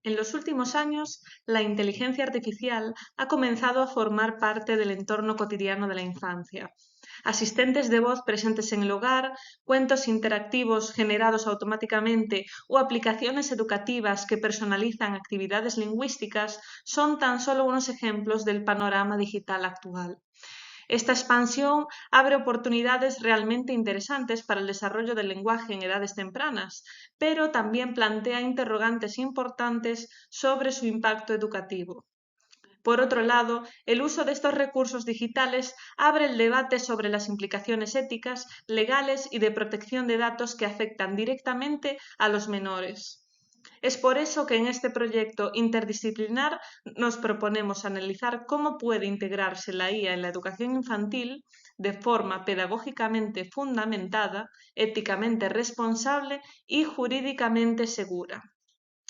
En los últimos años, la inteligencia artificial ha comenzado a formar parte del entorno cotidiano de la infancia. Asistentes de voz presentes en el hogar, cuentos interactivos generados automáticamente o aplicaciones educativas que personalizan actividades lingüísticas son tan solo unos ejemplos del panorama digital actual. Esta expansión abre oportunidades realmente interesantes para el desarrollo del lenguaje en edades tempranas, pero también plantea interrogantes importantes sobre su impacto educativo. Por otro lado, el uso de estos recursos digitales abre el debate sobre las implicaciones éticas, legales y de protección de datos que afectan directamente a los menores. Es por eso que en este proyecto interdisciplinar nos proponemos analizar cómo puede integrarse la IA en la educación infantil de forma pedagógicamente fundamentada, éticamente responsable y jurídicamente segura.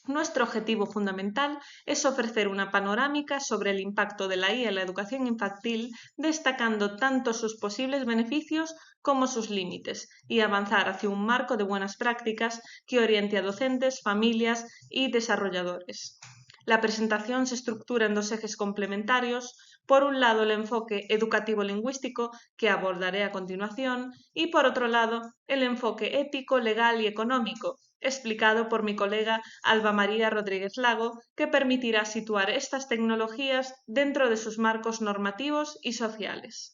Nuestro objetivo fundamental es ofrecer una panorámica sobre el impacto de la IA en la educación infantil, destacando tanto sus posibles beneficios como sus límites, y avanzar hacia un marco de buenas prácticas que oriente a docentes, familias y desarrolladores. La presentación se estructura en dos ejes complementarios. Por un lado, el enfoque educativo-lingüístico, que abordaré a continuación, y por otro lado, el enfoque ético, legal y económico, explicado por mi colega Alba María Rodríguez Lago, que permitirá situar estas tecnologías dentro de sus marcos normativos y sociales.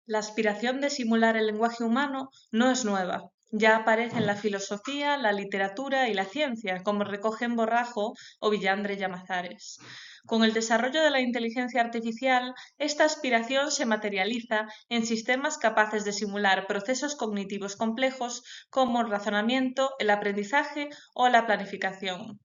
La aspiración de simular el lenguaje humano no es nueva. Ya aparece en la filosofía, la literatura y la ciencia, como recogen Borrajo o Villandre Llamazares. Con el desarrollo de la inteligencia artificial, esta aspiración se materializa en sistemas capaces de simular procesos cognitivos complejos como el razonamiento, el aprendizaje o la planificación.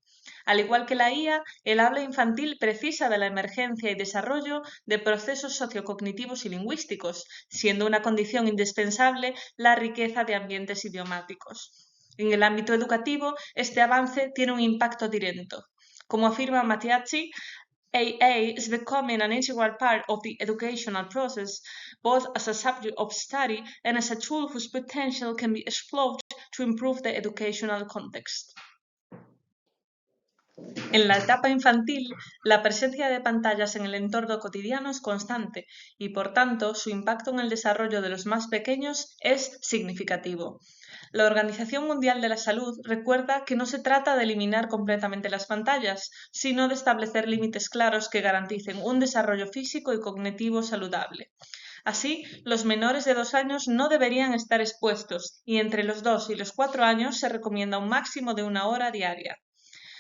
Al igual que la IA, el habla infantil precisa de la emergencia y desarrollo de procesos sociocognitivos y lingüísticos, siendo una condición indispensable la riqueza de ambientes idiomáticos. En el ámbito educativo, este avance tiene un impacto directo. Como afirma Mattiacci, AA is becoming an integral part of the educational process, both as a subject of study and as a tool whose potential can be explored to improve the educational context. En la etapa infantil, la presencia de pantallas en el entorno cotidiano es constante y, por tanto, su impacto en el desarrollo de los más pequeños es significativo. La Organización Mundial de la Salud recuerda que no se trata de eliminar completamente las pantallas, sino de establecer límites claros que garanticen un desarrollo físico y cognitivo saludable. Así, los menores de 2 años no deberían estar expuestos y entre los 2 y los 4 años se recomienda un máximo de 1 hora diaria.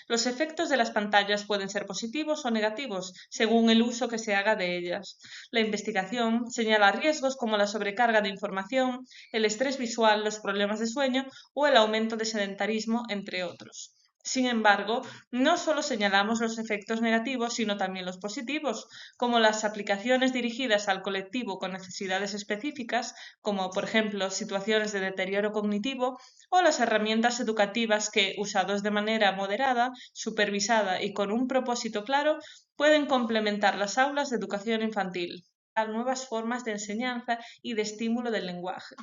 Los efectos de las pantallas pueden ser positivos o negativos, según el uso que se haga de ellas. La investigación señala riesgos como la sobrecarga de información, el estrés visual, los problemas de sueño o el aumento de sedentarismo, entre otros. Sin embargo, no solo señalamos los efectos negativos, sino también los positivos, como las aplicaciones dirigidas al colectivo con necesidades específicas, como por ejemplo situaciones de deterioro cognitivo, o las herramientas educativas que, usados de manera moderada, supervisada y con un propósito claro, pueden complementar las aulas de educación infantil, a nuevas formas de enseñanza y de estímulo del lenguaje.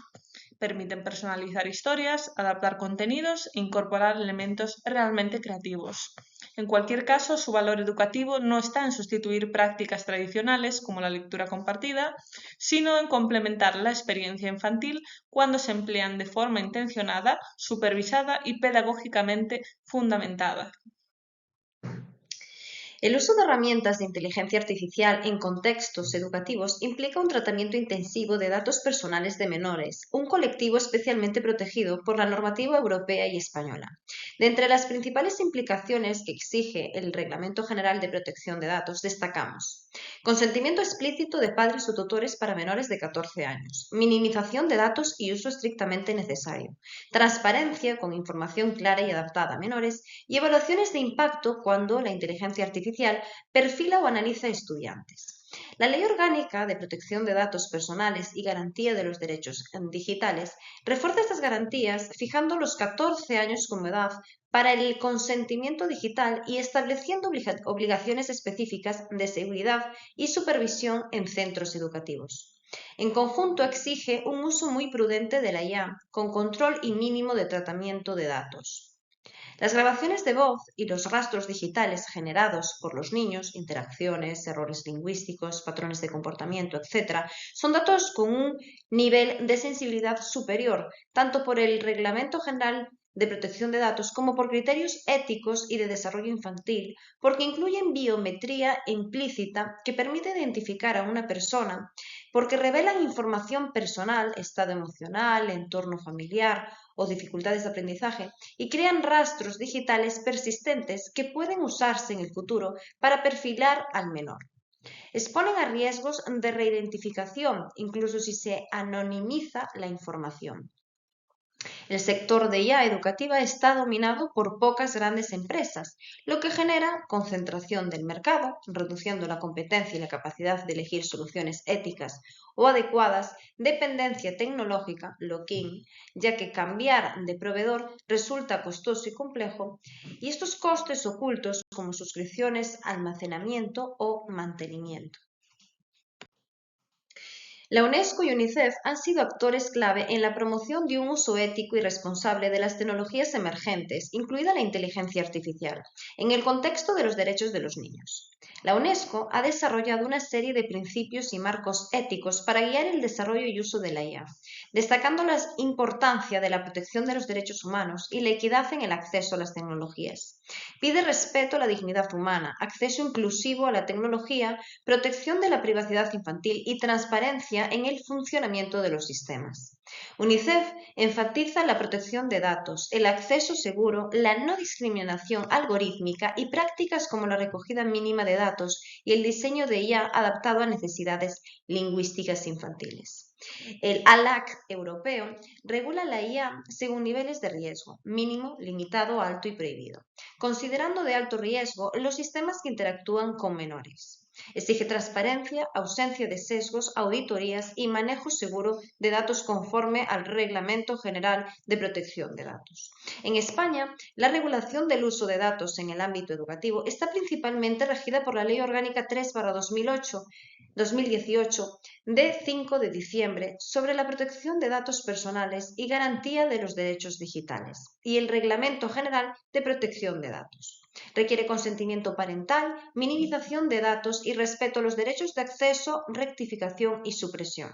Permiten personalizar historias, adaptar contenidos e incorporar elementos realmente creativos. En cualquier caso, su valor educativo no está en sustituir prácticas tradicionales como la lectura compartida, sino en complementar la experiencia infantil cuando se emplean de forma intencionada, supervisada y pedagógicamente fundamentada. El uso de herramientas de inteligencia artificial en contextos educativos implica un tratamiento intensivo de datos personales de menores, un colectivo especialmente protegido por la normativa europea y española. De entre las principales implicaciones que exige el Reglamento General de Protección de Datos destacamos: consentimiento explícito de padres o tutores para menores de 14 años, minimización de datos y uso estrictamente necesario, transparencia con información clara y adaptada a menores y evaluaciones de impacto cuando la inteligencia artificial perfila o analiza estudiantes. La Ley Orgánica de Protección de Datos Personales y Garantía de los Derechos Digitales refuerza estas garantías fijando los 14 años como edad para el consentimiento digital y estableciendo obligaciones específicas de seguridad y supervisión en centros educativos. En conjunto, exige un uso muy prudente de la IA, con control y mínimo de tratamiento de datos. Las grabaciones de voz y los rastros digitales generados por los niños, interacciones, errores lingüísticos, patrones de comportamiento, etc., son datos con un nivel de sensibilidad superior, tanto por el Reglamento General de Protección de Datos como por criterios éticos y de desarrollo infantil, porque incluyen biometría implícita que permite identificar a una persona, porque revelan información personal, estado emocional, entorno familiar o dificultades de aprendizaje, y crean rastros digitales persistentes que pueden usarse en el futuro para perfilar al menor. Exponen a riesgos de reidentificación, incluso si se anonimiza la información. El sector de IA educativa está dominado por pocas grandes empresas, lo que genera concentración del mercado, reduciendo la competencia y la capacidad de elegir soluciones éticas o adecuadas, dependencia tecnológica, lock-in, ya que cambiar de proveedor resulta costoso y complejo, y estos costes ocultos como suscripciones, almacenamiento o mantenimiento. La UNESCO y UNICEF han sido actores clave en la promoción de un uso ético y responsable de las tecnologías emergentes, incluida la inteligencia artificial, en el contexto de los derechos de los niños. La UNESCO ha desarrollado una serie de principios y marcos éticos para guiar el desarrollo y uso de la IA, destacando la importancia de la protección de los derechos humanos y la equidad en el acceso a las tecnologías. Pide respeto a la dignidad humana, acceso inclusivo a la tecnología, protección de la privacidad infantil y transparencia en el funcionamiento de los sistemas. UNICEF enfatiza la protección de datos, el acceso seguro, la no discriminación algorítmica y prácticas como la recogida mínima de datos y el diseño de IA adaptado a necesidades lingüísticas infantiles. El ALAC europeo regula la IA según niveles de riesgo, mínimo, limitado, alto y prohibido, considerando de alto riesgo los sistemas que interactúan con menores. Exige transparencia, ausencia de sesgos, auditorías y manejo seguro de datos conforme al Reglamento General de Protección de Datos. En España, la regulación del uso de datos en el ámbito educativo está principalmente regida por la Ley Orgánica 3/2018 de 5 de diciembre sobre la protección de datos personales y garantía de los derechos digitales y el Reglamento General de Protección de Datos. Requiere consentimiento parental, minimización de datos y respeto a los derechos de acceso, rectificación y supresión.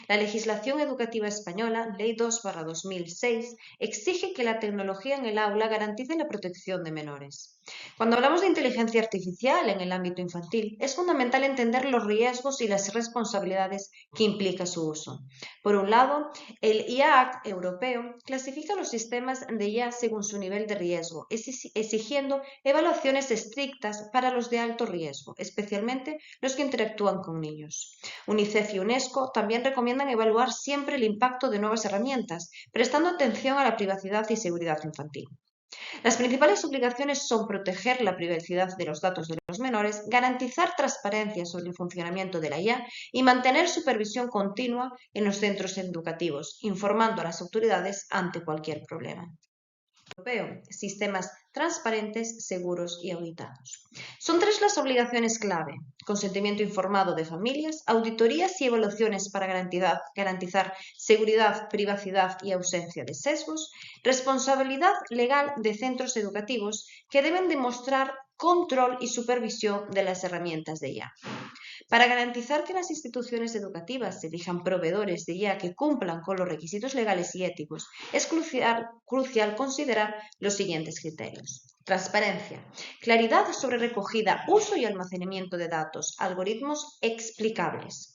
La legislación educativa española, Ley 2/2006, exige que la tecnología en el aula garantice la protección de menores. Cuando hablamos de inteligencia artificial en el ámbito infantil, es fundamental entender los riesgos y las responsabilidades que implica su uso. Por un lado, el IAC europeo clasifica los sistemas de IA según su nivel de riesgo, exigiendo evaluaciones estrictas para los de alto riesgo, especialmente los que interactúan con niños. UNICEF y UNESCO también recomiendan evaluar siempre el impacto de nuevas herramientas, prestando atención a la privacidad y seguridad infantil. Las principales obligaciones son proteger la privacidad de los datos de los menores, garantizar transparencia sobre el funcionamiento de la IA y mantener supervisión continua en los centros educativos, informando a las autoridades ante cualquier problema. Europeo, sistemas transparentes, seguros y auditados. Son 3 las obligaciones clave: consentimiento informado de familias, auditorías y evaluaciones para garantizar seguridad, privacidad y ausencia de sesgos, responsabilidad legal de centros educativos que deben demostrar control y supervisión de las herramientas de IA. Para garantizar que las instituciones educativas elijan proveedores de IA que cumplan con los requisitos legales y éticos, es crucial considerar los siguientes criterios. Transparencia, claridad sobre recogida, uso y almacenamiento de datos, algoritmos explicables.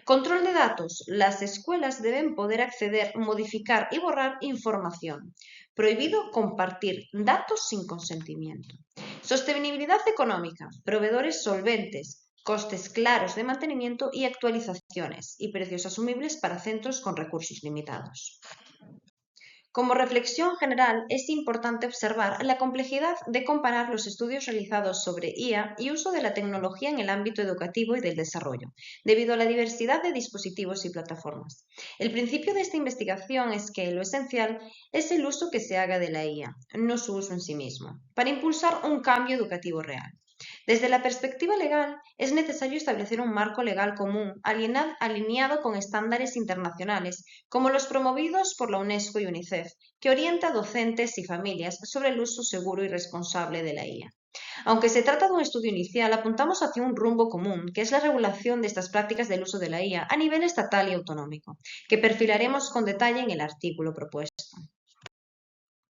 Control de datos. Las escuelas deben poder acceder, modificar y borrar información. Prohibido compartir datos sin consentimiento. Sostenibilidad económica. Proveedores solventes, costes claros de mantenimiento y actualizaciones, y precios asumibles para centros con recursos limitados. Como reflexión general, es importante observar la complejidad de comparar los estudios realizados sobre IA y uso de la tecnología en el ámbito educativo y del desarrollo, debido a la diversidad de dispositivos y plataformas. El principio de esta investigación es que lo esencial es el uso que se haga de la IA, no su uso en sí mismo, para impulsar un cambio educativo real. Desde la perspectiva legal, es necesario establecer un marco legal común alineado con estándares internacionales, como los promovidos por la UNESCO y UNICEF, que orienta a docentes y familias sobre el uso seguro y responsable de la IA. Aunque se trata de un estudio inicial, apuntamos hacia un rumbo común, que es la regulación de estas prácticas del uso de la IA a nivel estatal y autonómico, que perfilaremos con detalle en el artículo propuesto.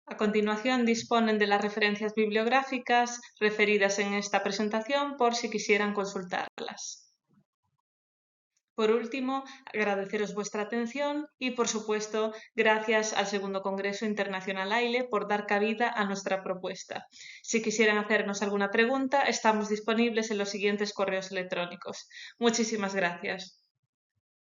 A continuación disponen de las referencias bibliográficas referidas en esta presentación por si quisieran consultarlas. Por último, agradeceros vuestra atención y, por supuesto, gracias al Segundo Congreso Internacional AILE por dar cabida a nuestra propuesta. Si quisieran hacernos alguna pregunta, estamos disponibles en los siguientes correos electrónicos. Muchísimas gracias.